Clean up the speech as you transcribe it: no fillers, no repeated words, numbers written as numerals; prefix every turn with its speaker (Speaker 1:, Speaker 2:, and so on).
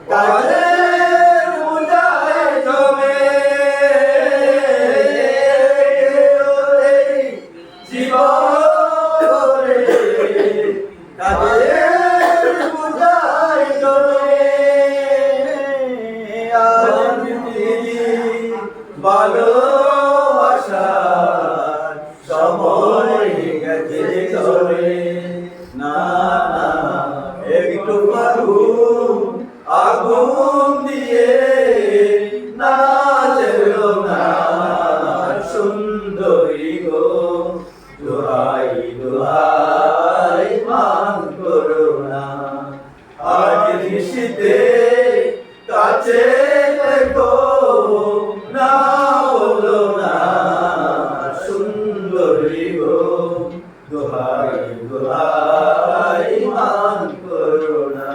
Speaker 1: কাজের বোঝায় জমে জীবনে কাজের বোঝায় জমে আজ ভালোবাসার সময় গেছে চলে না না একটু আগুন দিয়ে না চলো না সুন্দরী গো দোহাই দোহাই মান করো না আজ নিশিতে কাছে দেখো না বলো না সুন্দরী গো দোহাই দোহাই মান করো না